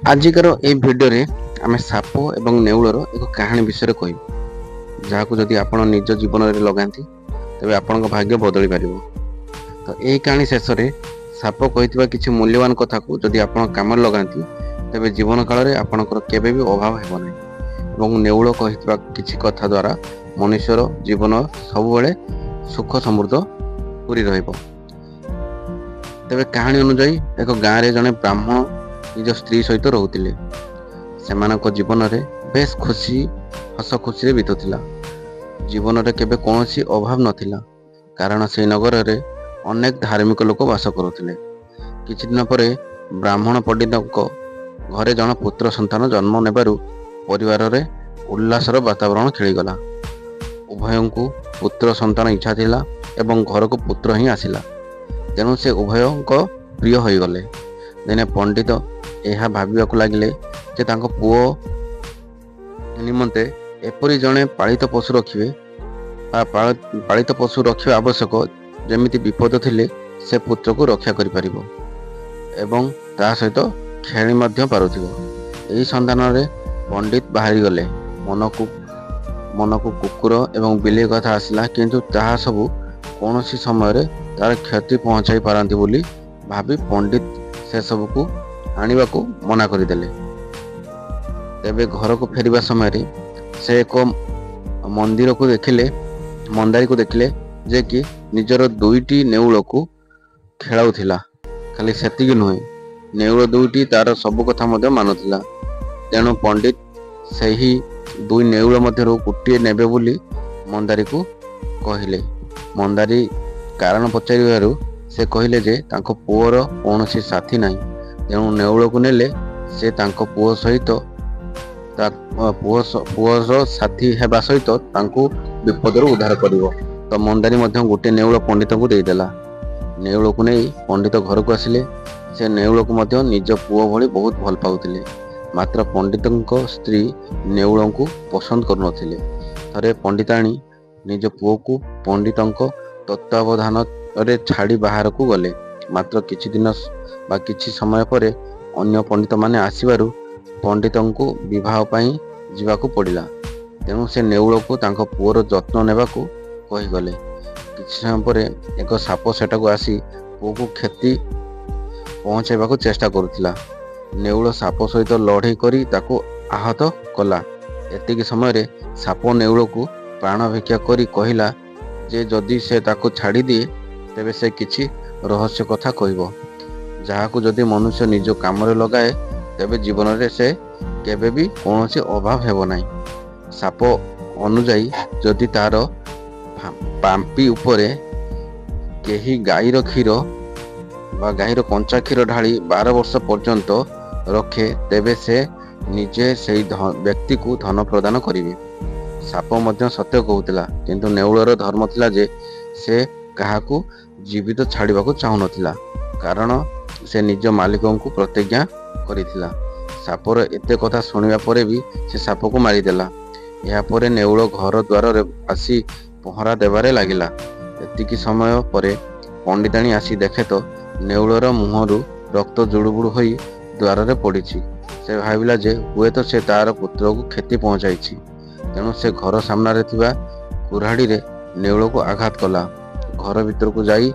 ଆଜିକାର ଏହି ଭିଡ଼ିଓରେ ଆମେ ସାପ ଏବଂ ନେଉଳର ଏକ କାହାଣୀ ବିଷୟରେ କହିବୁ, ଯାହାକୁ ଯଦି ଆପଣ ନିଜ ଜୀବନରେ ଲଗାନ୍ତି ତେବେ ଆପଣଙ୍କ ଭାଗ୍ୟ ବଦଳି ପାରିବ। ତ ଏହି କାହାଣୀ ଶେଷରେ ସାପ କହିଥିବା କିଛି ମୂଲ୍ୟବାନ କଥାକୁ ଯଦି ଆପଣ କାମରେ ଲଗାନ୍ତି ତେବେ ଜୀବନ କାଳରେ ଆପଣଙ୍କର କେବେ ବି ଅଭାବ ହେବ ନାହିଁ, ଏବଂ ନେଉଳ କହିଥିବା କିଛି କଥା ଦ୍ୱାରା ମନୁଷ୍ୟର ଜୀବନ ସବୁବେଳେ ସୁଖ ସମୃଦ୍ଧ ପୂରି ରହିବ। ତେବେ କାହାଣୀ ଅନୁଯାୟୀ ଏକ ଗାଁରେ ଜଣେ ବ୍ରାହ୍ମଣ ନିଜ ସ୍ତ୍ରୀ ସହିତ ରହୁଥିଲେ। ସେମାନଙ୍କ ଜୀବନରେ ବେଶ ହସ ଖୁସିରେ ବିତୁଥିଲା। ଜୀବନରେ କେବେ କୌଣସି ଅଭାବ ନଥିଲା, କାରଣ ସେହି ନଗରରେ ଅନେକ ଧାର୍ମିକ ଲୋକ ବାସ କରୁଥିଲେ। କିଛି ଦିନ ପରେ ବ୍ରାହ୍ମଣ ପଣ୍ଡିତଙ୍କ ଘରେ ଜଣେ ପୁତ୍ର ସନ୍ତାନ ଜନ୍ମ ନେବାରୁ ପରିବାରରେ ଉଲ୍ଲାସର ବାତାବରଣ ଖେଳିଗଲା। ଉଭୟଙ୍କୁ ପୁତ୍ର ସନ୍ତାନ ଇଚ୍ଛା ଥିଲା ଏବଂ ଘରକୁ ପୁତ୍ର ହିଁ ଆସିଲା, ତେଣୁ ସେ ଉଭୟଙ୍କ ପ୍ରିୟ ହୋଇଗଲେ। ଦିନେ ପଣ୍ଡିତ ଏହା ଭାବିବାକୁ ଲାଗିଲେ ଯେ ତାଙ୍କ ପୁଅ ନିମନ୍ତେ ଏପରି ଜଣେ ପାଳିତ ପଶୁ ରଖିବେ ବା ପାଳିତ ପଶୁ ରଖିବା ଆବଶ୍ୟକ, ଯେମିତି ବିପଦ ଥିଲେ ସେ ପୁତ୍ରକୁ ରକ୍ଷା କରିପାରିବ ଏବଂ ତା ସହିତ ଖେଳି ମଧ୍ୟ ପାରୁଥିବ। ଏହି ସନ୍ଧାନରେ ପଣ୍ଡିତ ବାହାରିଗଲେ। ମନକୁ କୁକୁର ଏବଂ ବିଲେଇ କଥା ଆସିଲା, କିନ୍ତୁ ତାହା ସବୁ କୌଣସି ସମୟରେ ତାର କ୍ଷତି ପହଞ୍ଚାଇ ପାରନ୍ତି ବୋଲି ଭାବି ପଣ୍ଡିତ ସେସବୁକୁ ଆଣିବାକୁ ମନା କରିଦେଲେ। ତେବେ ଘରକୁ ଫେରିବା ସମୟରେ ସେ ଏକ ମନ୍ଦାରୀକୁ ଦେଖିଲେ ଯେ କି ନିଜର ଦୁଇଟି ନେଉଳକୁ ଖେଳାଉଥିଲା। ଖାଲି ସେତିକି ନୁହେଁ, ନେଉଳ ଦୁଇଟି ତାର ସବୁ କଥା ମଧ୍ୟ ମାନୁଥିଲା। ତେଣୁ ପଣ୍ଡିତ ସେହି ଦୁଇ ନେଉଳ ମଧ୍ୟରୁ ଗୋଟିଏ ନେବେ ବୋଲି ମନ୍ଦାରୀକୁ କହିଲେ। ମନ୍ଦାରୀ କାରଣ ପଚାରିବାରୁ ସେ କହିଲେ ଯେ ତାଙ୍କ ପୁଅର କୌଣସି ସାଥୀ ନାହିଁ, ତେଣୁ ନେଉଳକୁ ନେଲେ ସେ ତାଙ୍କ ପୁଅର ସାଥୀ ହେବା ସହିତ ତାଙ୍କୁ ବିପଦରୁ ଉଦ୍ଧାର କରିବ। ତ ମନ୍ଦାରୀ ମଧ୍ୟ ଗୋଟିଏ ନେଉଳ ପଣ୍ଡିତଙ୍କୁ ଦେଇଦେଲା। ନେଉଳକୁ ନେଇ ପଣ୍ଡିତ ଘରକୁ ଆସିଲେ। ସେ ନେଉଳକୁ ମଧ୍ୟ ନିଜ ପୁଅ ଭଳି ବହୁତ ଭଲ ପାଉଥିଲେ। ମାତ୍ର ପଣ୍ଡିତଙ୍କ ସ୍ତ୍ରୀ ନେଉଳଙ୍କୁ ପସନ୍ଦ କରୁନଥିଲେ। ଥରେ ପଣ୍ଡିତାଣୀ ନିଜ ପୁଅକୁ ପଣ୍ଡିତଙ୍କ ତତ୍ତ୍ୱାବଧାନରେ ଛାଡ଼ି ବାହାରକୁ ଗଲେ। ମାତ୍ର କିଛି ସମୟ ପରେ ଅନ୍ୟ ପଣ୍ଡିତମାନେ ଆସିବାରୁ ପଣ୍ଡିତଙ୍କୁ ବିବାହ ପାଇଁ ଯିବାକୁ ପଡ଼ିଲା। ତେଣୁ ସେ ନେଉଳକୁ ତାଙ୍କ ପୁଅର ଯତ୍ନ ନେବାକୁ କହିଗଲେ। କିଛି ସମୟ ପରେ ଏକ ସାପ ସେଠାକୁ ଆସି ପୁଅକୁ କ୍ଷତି ପହଞ୍ଚାଇବାକୁ ଚେଷ୍ଟା କରୁଥିଲା। ନେଉଳ ସାପ ସହିତ ଲଢ଼େଇ କରି ତାକୁ ଆହତ କଲା। ଏତିକି ସମୟରେ ସାପ ନେଉଳକୁ ପ୍ରାଣ ଭିକ୍ଷା କରି କହିଲା ଯେ ଯଦି ସେ ତାକୁ ଛାଡ଼ିଦିଏ ତେବେ ସେ କିଛି ରହସ୍ୟ କଥା କହିବ, ଯାହାକୁ ଯଦି ମନୁଷ୍ୟ ନିଜ କାମରେ ଲଗାଏ ତେବେ ଜୀବନରେ ସେ କେବେ ବି କୌଣସି ଅଭାବ ହେବ ନାହିଁ। ସାପ ଅନୁଯାୟୀ ଯଦି ତାର ପାମ୍ପି ଉପରେ କେହି ଗାଈର କଞ୍ଚା କ୍ଷୀର ଢାଳି 12 ବର୍ଷ ପର୍ଯ୍ୟନ୍ତ ରଖେ ତେବେ ସେ ନିଜେ ସେହି ବ୍ୟକ୍ତିକୁ ଧନ ପ୍ରଦାନ କରିବେ। ସାପ ମଧ୍ୟ ସତ୍ୟ କହୁଥିଲା, କିନ୍ତୁ ନେଉଳର ଧର୍ମ ଥିଲା ଯେ ସେ କାହାକୁ ଜୀବିତ ଛାଡ଼ିବାକୁ ଚାହୁଁନଥିଲା, କାରଣ ସେ ନିଜ ମାଲିକଙ୍କୁ ପ୍ରତିଜ୍ଞା କରିଥିଲା। ସାପର ଏତେ କଥା ଶୁଣିବା ପରେ ବି ସେ ସାପକୁ ମାରିଦେଲା। ଏହାପରେ ନେଉଳ ଘର ଦ୍ୱାରରେ ଆସି ପହରା ଦେବାରେ ଲାଗିଲା। ଏତିକି ସମୟ ପରେ ପଣ୍ଡିତାଣୀ ଆସି ଦେଖେ ତ ନେଉଳର ମୁହଁରୁ ରକ୍ତ ଜୁଡ଼ୁବୁଡ଼ୁ ହୋଇ ଦ୍ୱାରରେ ପଡ଼ିଛି। ସେ ଭାବିଲା ଯେ ହୁଏତ ସେ ତାର ପୁତ୍ରକୁ କ୍ଷତି ପହଞ୍ଚାଇଛି, ତେଣୁ ସେ ଘର ସାମ୍ନାରେ ଥିବା କୁରାଢ଼ୀରେ ନେଉଳକୁ ଆଘାତ କଲା। ଘର ଭିତରକୁ ଯାଇ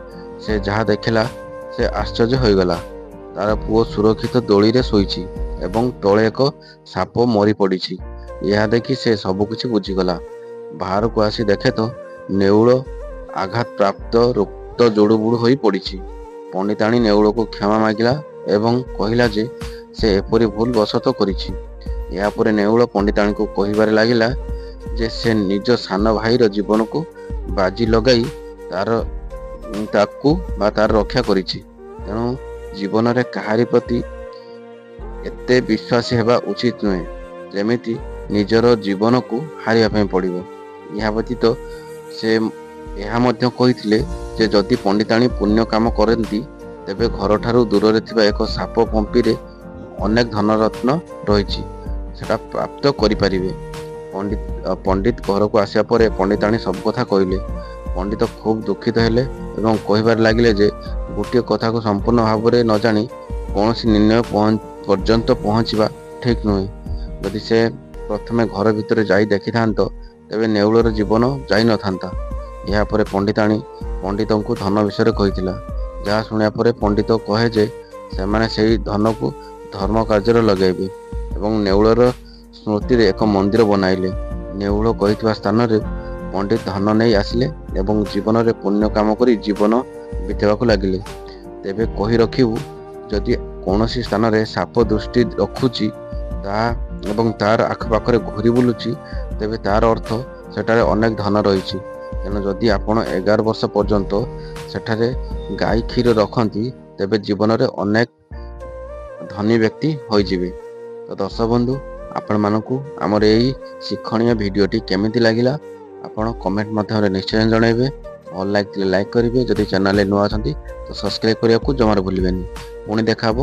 ସେ ଯାହା ଦେଖିଲା ସେ ଆଶ୍ଚର୍ଯ୍ୟ ହୋଇଗଲା। ତାର ପୁଅ ସୁରକ୍ଷିତ ଦୋଳିରେ ଶୋଇଛି ଏବଂ ତଳେ ଏକ ସାପ ମରି ପଡ଼ିଛି। ଏହା ଦେଖି ସେ ସବୁକିଛି ବୁଝିଗଲା। ବାହାରକୁ ଆସି ଦେଖେ ତ ନେଉଳ ଆଘାତପ୍ରାପ୍ତ ରକ୍ତ ଜୁଡ଼ୁବୁଡ଼ୁ ହୋଇ ପଡ଼ିଛି। ପଣ୍ଡିତାଣୀ ନେଉଳକୁ କ୍ଷମା ମାଗିଲା ଏବଂ କହିଲା ଯେ ସେ ଏପରି ଭୁଲ ବଶତଃ କରିଛି। ଏହାପରେ ନେଉଳ ପଣ୍ଡିତାଣୀଙ୍କୁ କହିବାରେ ଲାଗିଲା ଯେ ସେ ନିଜ ସାନ ଭାଇର ଜୀବନକୁ ବାଜି ଲଗାଇ ତାର ରକ୍ଷା କରିଛି। ତେଣୁ ଜୀବନରେ କାହାରି ପ୍ରତି ଏତେ ବିଶ୍ୱାସୀ ହେବା ଉଚିତ ନୁହେଁ, ଯେମିତି ନିଜର ଜୀବନକୁ ହାରିବା ପାଇଁ ପଡ଼ିବ। ଏହା ବ୍ୟତୀତ ସେ ଏହା ମଧ୍ୟ କହିଥିଲେ ଯେ ଯଦି ପଣ୍ଡିତାଣୀ ପୁଣ୍ୟ କାମ କରନ୍ତି ତେବେ ଘରଠାରୁ ଦୂରରେ ଥିବା ଏକ ସାପ ପମ୍ପିରେ ଅନେକ ଧନରତ୍ନ ରହିଛି, ସେଟା ପ୍ରାପ୍ତ କରିପାରିବେ। ପଣ୍ଡିତ ଘରକୁ ଆସିବା ପରେ ପଣ୍ଡିତାଣୀ ସବୁ କଥା କହିଲେ। ପଣ୍ଡିତ ଖୁବ୍ ଦୁଃଖିତ ହେଲେ ଏବଂ କହିବାରେ ଲାଗିଲେ ଯେ ଗୋଟିଏ କଥାକୁ ସମ୍ପୂର୍ଣ୍ଣ ଭାବରେ ନ ଜାଣି କୌଣସି ନିର୍ଣ୍ଣୟ ପର୍ଯ୍ୟନ୍ତ ପହଞ୍ଚିବା ଠିକ୍ ନୁହେଁ। ଯଦି ସେ ପ୍ରଥମେ ଘର ଭିତରେ ଯାଇ ଦେଖିଥାନ୍ତ ତେବେ ନେଉଳର ଜୀବନ ଯାଇନଥାନ୍ତା। ଏହାପରେ ପଣ୍ଡିତାଣୀ ପଣ୍ଡିତଙ୍କୁ ଧନ ବିଷୟରେ କହିଥିଲା, ଯାହା ଶୁଣିବା ପରେ ପଣ୍ଡିତ କହେ ଯେ ସେମାନେ ସେହି ଧନକୁ ଧର୍ମ କାର୍ଯ୍ୟରେ ଲଗାଇବେ ଏବଂ ନେଉଳର ସ୍ମୃତିରେ ଏକ ମନ୍ଦିର ବନାଇଲେ। ନେଉଳ କହିଥିବା ସ୍ଥାନରେ ପଣ୍ଡିତ ଧନ ନେଇ ଆସିଲେ ଏବଂ ଜୀବନରେ ପୁଣ୍ୟ କାମ କରି ଜୀବନ ବିତେଇବାକୁ ଲାଗିଲେ। ତେବେ କହି ରଖିବୁ, ଯଦି କୌଣସି ସ୍ଥାନରେ ସାପ ଦୃଷ୍ଟି ରଖୁଛି ତାହା ଏବଂ ତାର ଆଖପାଖରେ ଘୁରି ବୁଲୁଛି, ତେବେ ତାର ଅର୍ଥ ସେଠାରେ ଅନେକ ଧନ ରହିଛି। ତେଣୁ ଯଦି ଆପଣ 11 ବର୍ଷ ପର୍ଯ୍ୟନ୍ତ ସେଠାରେ ଗାଈ କ୍ଷୀର ରଖନ୍ତି ତେବେ ଜୀବନରେ ଅନେକ ଧନୀ ବ୍ୟକ୍ତି ହୋଇଯିବେ। ତ ଦର୍ଶକ ବନ୍ଧୁ, ଆପଣମାନଙ୍କୁ ଆମର ଏହି ଶିକ୍ଷଣୀୟ ଭିଡ଼ିଓଟି କେମିତି ଲାଗିଲା ଆପଣ କମେଣ୍ଟ ମାଧ୍ୟମରେ ନିଶ୍ଚୟ ଜଣାଇବେ। ଭଲ ଲାଗିଥିଲେ ଲାଇକ୍ କରିବେ, ଯଦି ଚ୍ୟାନେଲରେ ନୂଆ ଅଛନ୍ତି ତ ସବସ୍କ୍ରାଇବ୍ କରିବାକୁ ଜମାରୁ ଭୁଲିବେନି। ପୁଣି ଦେଖା ହେବ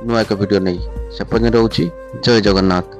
ନୂଆ ଏକ ଭିଡ଼ିଓ ନେଇ। ସେ ପର୍ଯ୍ୟନ୍ତ ରହୁଛି। ଜୟ ଜଗନ୍ନାଥ।